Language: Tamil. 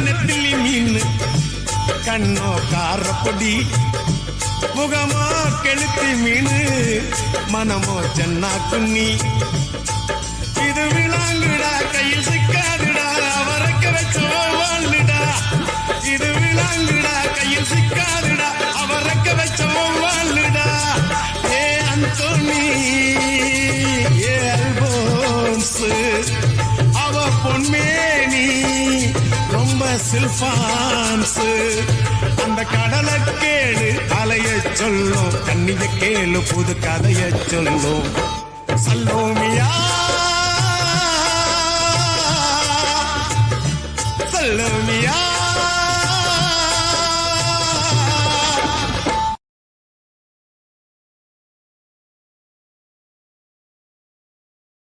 நெத்திலி மீன் கண்ணோ காரப்பொடி முகமோ கெளுத்தி மீன் மனமோ சென்னா குன்னி இது விளாங்குடா கையில் சிக்காதுடா அவரக்க வச்சோ வாழ்டா இது விளாங்குடா கையில் சிக்காதுடா அவரக்க வச்சோ வாழ்டா ஏ அந்தோனி ஏ அல்போன்ஸ் அவ பொன்மேனி ரொம்ப சில்பான்ஸ் அந்த கடலை கேளு அலைய சொல்லும் கண்ணிய கேளு புது கதைய சொல்லும் சல்லோமியா சல்லோமியா